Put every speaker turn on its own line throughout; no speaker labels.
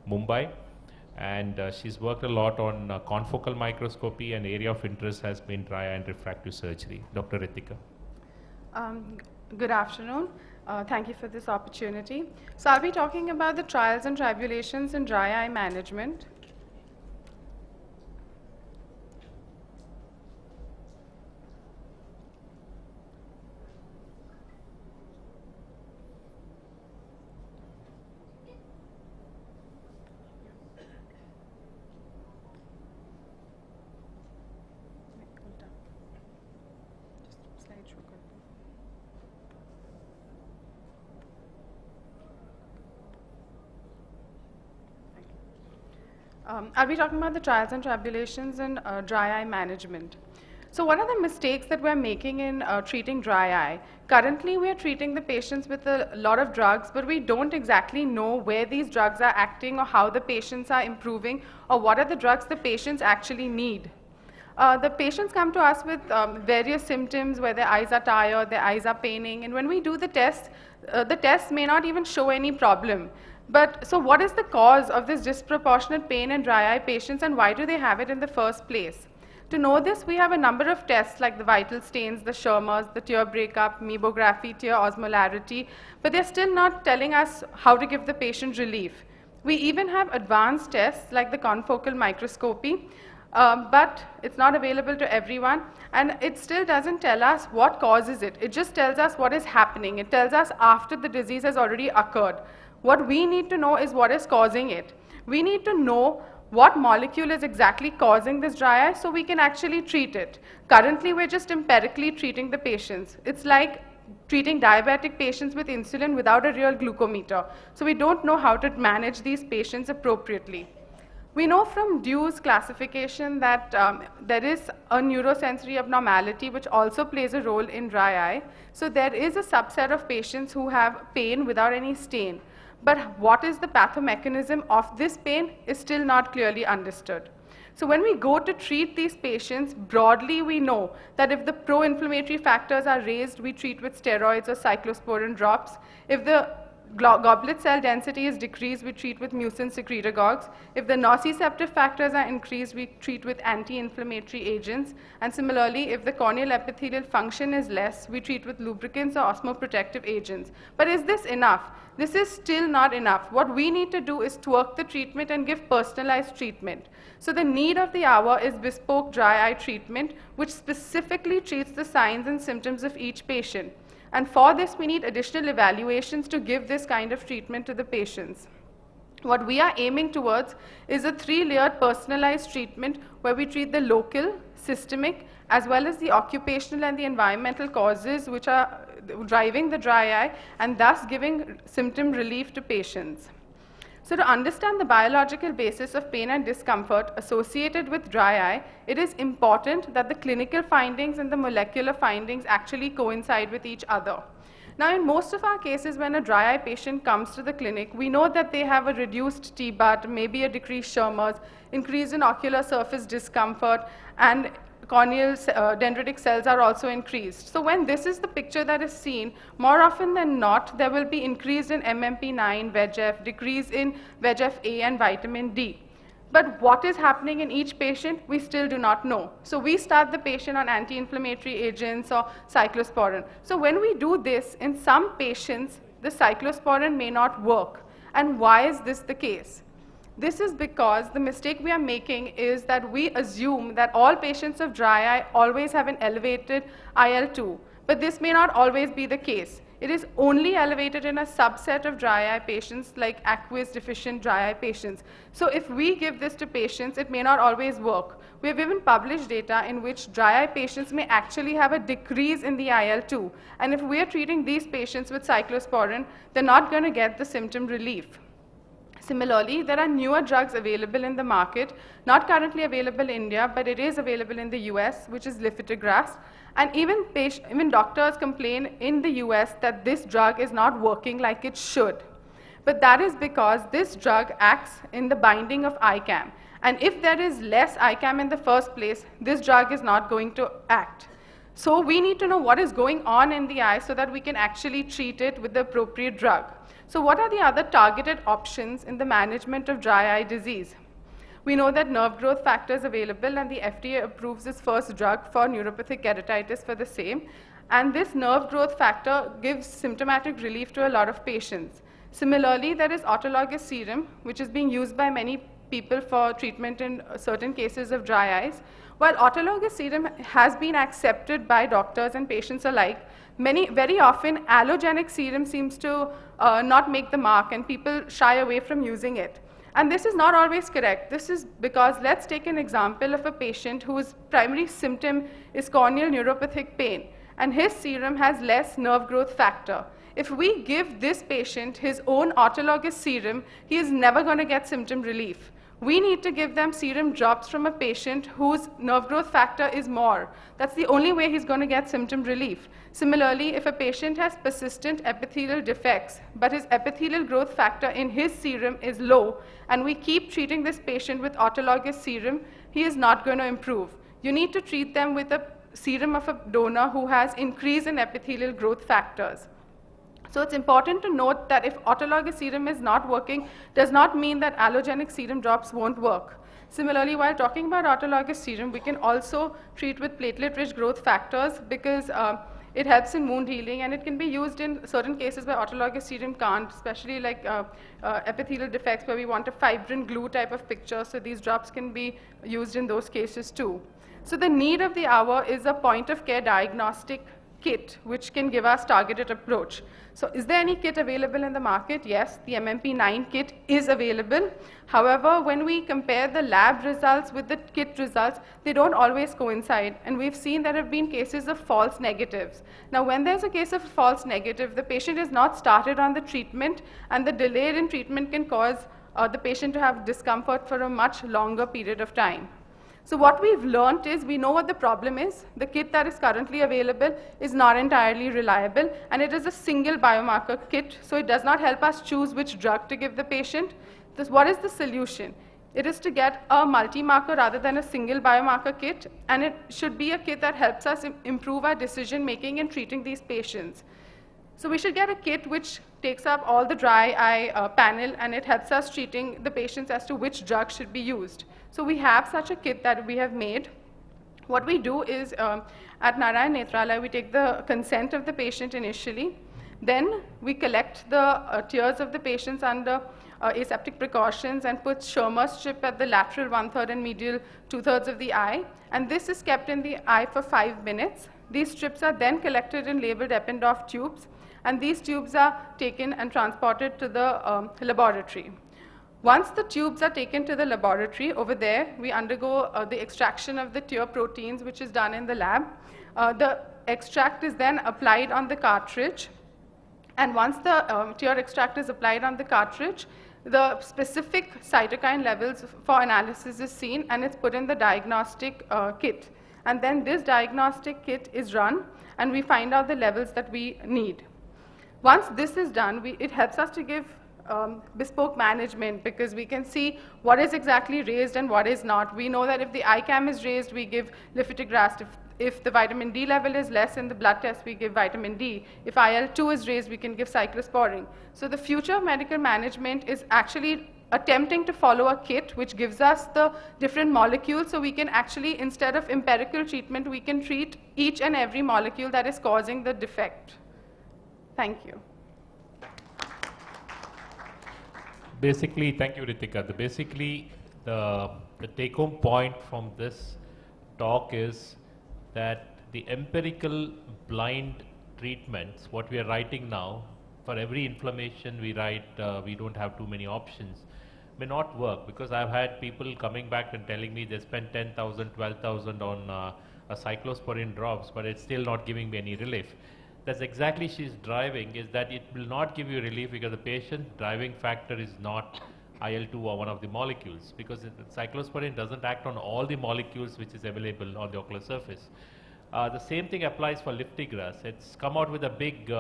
Mumbai, and she's worked a lot on confocal microscopy, and area of interest has been dry eye and refractive surgery. Dr. Ritika.
Um, Good afternoon. Thank you for this opportunity. So I'll be talking about the trials and tribulations in dry eye management. I'll be talking about the trials and tribulations in dry eye management. So what are the mistakes that we're making in treating dry eye? Currently, we're treating the patients with a lot of drugs, but we don't exactly know where these drugs are acting or how the patients are improving or what are the drugs the patients actually need. The patients come to us with various symptoms where their eyes are tired, their eyes are paining, and when we do the test may not even show any problem. But so what is the cause of this disproportionate pain in dry eye patients, and why do they have it in the first place? To know this, we have a number of tests like the vital stains, the Schirmer's, the tear breakup, meibography, tear osmolarity, but they're still not telling us how to give the patient relief. We even have advanced tests like the confocal microscopy, but it's not available to everyone, and it still doesn't tell us what causes it. It just tells us what is happening. It tells us after the disease has already occurred. What we need to know is what is causing it. We need to know what molecule is exactly causing this dry eye so we can actually treat it. Currently, we're just empirically treating the patients. It's like treating diabetic patients with insulin without a real glucometer. So we don't know how to manage these patients appropriately. We know from Dew's classification that there is a neurosensory abnormality which also plays a role in dry eye. So there is a subset of patients who have pain without any stain. But what is the pathomechanism of this pain is still not clearly understood. So when we go to treat these patients, broadly we know that if the pro-inflammatory factors are raised, we treat with steroids or cyclosporin drops. If the goblet cell density is decreased, we treat with mucin secretagogues. If the nociceptive factors are increased, we treat with anti-inflammatory agents. And similarly, if the corneal epithelial function is less, we treat with lubricants or osmoprotective agents. But is this enough? This is still not enough. What we need to do is twerk the treatment and give personalized treatment. So the need of the hour is bespoke dry eye treatment, which specifically treats the signs and symptoms of each patient. And for this, we need additional evaluations to give this kind of treatment to the patients. What we are aiming towards is a 3-layered personalized treatment where we treat the local, systemic, as well as the occupational and the environmental causes which are driving the dry eye and thus giving symptom relief to patients. So to understand the biological basis of pain and discomfort associated with dry eye, it is important that the clinical findings and the molecular findings actually coincide with each other. Now, in most of our cases, when a dry eye patient comes to the clinic, we know that they have a reduced T-BUT, maybe a decreased Schirmer's, increase in ocular surface discomfort, and corneal dendritic cells are also increased. So when this is the picture that is seen, more often than not, there will be increase in MMP9, VEGF, decrease in VEGF-A and vitamin D. But what is happening in each patient, we still do not know. So we start the patient on anti-inflammatory agents or cyclosporin. So when we do this, in some patients, the cyclosporin may not work. And why is this the case? This is because the mistake we are making is that we assume that all patients of dry eye always have an elevated IL-2, but this may not always be the case. It is only elevated in a subset of dry eye patients like aqueous deficient dry eye patients. So if we give this to patients, it may not always work. We have even published data in which dry eye patients may actually have a decrease in the IL-2. And if we are treating these patients with cyclosporin, they're not going to get the symptom relief. Similarly, there are newer drugs available in the market, not currently available in India, but it is available in the US, which is lifitegrast. And even doctors complain in the US that this drug is not working like it should. But that is because this drug acts in the binding of ICAM. And if there is less ICAM in the first place, this drug is not going to act. So we need to know what is going on in the eye so that we can actually treat it with the appropriate drug. So what are the other targeted options in the management of dry eye disease? We know that nerve growth factor is available, and the FDA approves its first drug for neuropathic keratitis for the same. And this nerve growth factor gives symptomatic relief to a lot of patients. Similarly, there is autologous serum, which is being used by many people for treatment in certain cases of dry eyes. While autologous serum has been accepted by doctors and patients alike, very often allogenic serum seems to not make the mark, and people shy away from using it. And this is not always correct. This is because, let's take an example of a patient whose primary symptom is corneal neuropathic pain, and his serum has less nerve growth factor. If we give this patient his own autologous serum, he is never going to get symptom relief. We need to give them serum drops from a patient whose nerve growth factor is more. That's the only way he's going to get symptom relief. Similarly, if a patient has persistent epithelial defects, but his epithelial growth factor in his serum is low, and we keep treating this patient with autologous serum, he is not going to improve. You need to treat them with a serum of a donor who has increase in epithelial growth factors. So it's important to note that if autologous serum is not working, does not mean that allogenic serum drops won't work. Similarly, while talking about autologous serum, we can also treat with platelet-rich growth factors, because it helps in wound healing, and it can be used in certain cases where autologous serum can't, especially like epithelial defects where we want a fibrin glue type of picture, so these drops can be used in those cases too. So the need of the hour is a point-of-care diagnostic kit which can give us targeted approach. So is there any kit available in the market? Yes, the MMP9 kit is available. However, when we compare the lab results with the kit results, they don't always coincide, and we've seen there have been cases of false negatives. Now, when there's a case of false negative, the patient is not started on the treatment, and the delay in treatment can cause the patient to have discomfort for a much longer period of time. So what we've learned is, we know what the problem is. The kit that is currently available is not entirely reliable, and it is a single biomarker kit, so it does not help us choose which drug to give the patient. What is the solution? It is to get a multi-marker rather than a single biomarker kit, and it should be a kit that helps us improve our decision making in treating these patients. So we should get a kit which takes up all the dry eye panel, and it helps us treating the patients as to which drug should be used. So we have such a kit that we have made. What we do is, at Narayan Nethralaya, we take the consent of the patient initially. Then we collect the tears of the patients under aseptic precautions and put Schirmer strip at the lateral 1/3 and medial 2/3 of the eye. And this is kept in the eye for 5 minutes. These strips are then collected in labeled Eppendorf tubes, and these tubes are taken and transported to the laboratory. Once the tubes are taken to the laboratory, over there we undergo the extraction of the tear proteins, which is done in the lab. The extract is then applied on the cartridge, and once the tear extract is applied on the cartridge, the specific cytokine levels for analysis is seen, and it's put in the diagnostic kit. And then this diagnostic kit is run, and we find out the levels that we need. Once this is done, it helps us to give bespoke management, because we can see what is exactly raised and what is not. We know that if the ICAM is raised, we give lifitegrast. If the vitamin D level is less in the blood test, we give vitamin D. If IL-2 is raised, we can give cyclosporine. So the future of medical management is actually attempting to follow a kit which gives us the different molecules, so we can actually, instead of empirical treatment, we can treat each and every molecule that is causing the defect. Thank you.
Basically, thank you, Ritika. The take-home point from this talk is that the empirical blind treatments, what we are writing now, for every inflammation we write, we don't have too many options, may not work, because I've had people coming back and telling me they spent 10,000, 12,000 on a cyclosporine drops, but it's still not giving me any relief. That's exactly she's driving, is that it will not give you relief because the patient driving factor is not IL-2 or one of the molecules, because cyclosporine doesn't act on all the molecules which is available on the ocular surface. The same thing applies for lifitegrast. It's come out with a big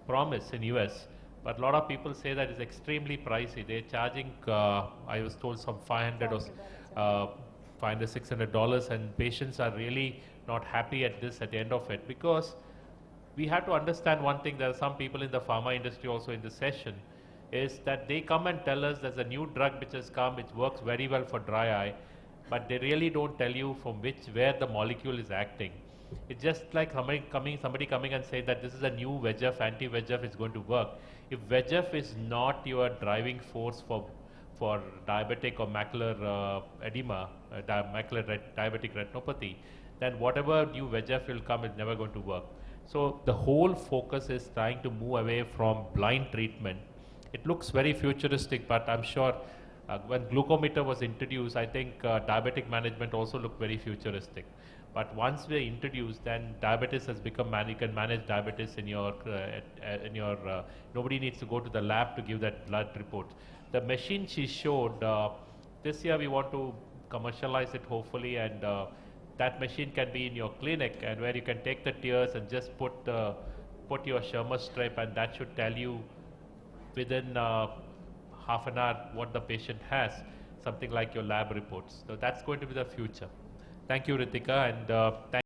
promise in US, but a lot of people say that it's extremely pricey. They're charging, I was told, some 500 or $500, $600, and patients are really not happy at this at the end of it, because we have to understand one thing. There are some people in the pharma industry also in this session, is that they come and tell us there's a new drug which has come, which works very well for dry eye, but they really don't tell you from where the molecule is acting. It's just like somebody coming and say that this is a new VEGF, anti-VEGF is going to work. If VEGF is not your driving force for diabetic or macular edema, diabetic retinopathy, then whatever new VEGF will come is never going to work. So the whole focus is trying to move away from blind treatment. It looks very futuristic, but I'm sure when glucometer was introduced, I think diabetic management also looked very futuristic. But once we introduced, then diabetes has become you can manage diabetes in your nobody needs to go to the lab to give that blood report. The machine she showed, this year we want to commercialize it hopefully, and that machine can be in your clinic, and where you can take the tears and just put your Schirmer strip, and that should tell you within half an hour what the patient has, something like your lab reports. So that's going to be the future. Thank you, Ritika, and thank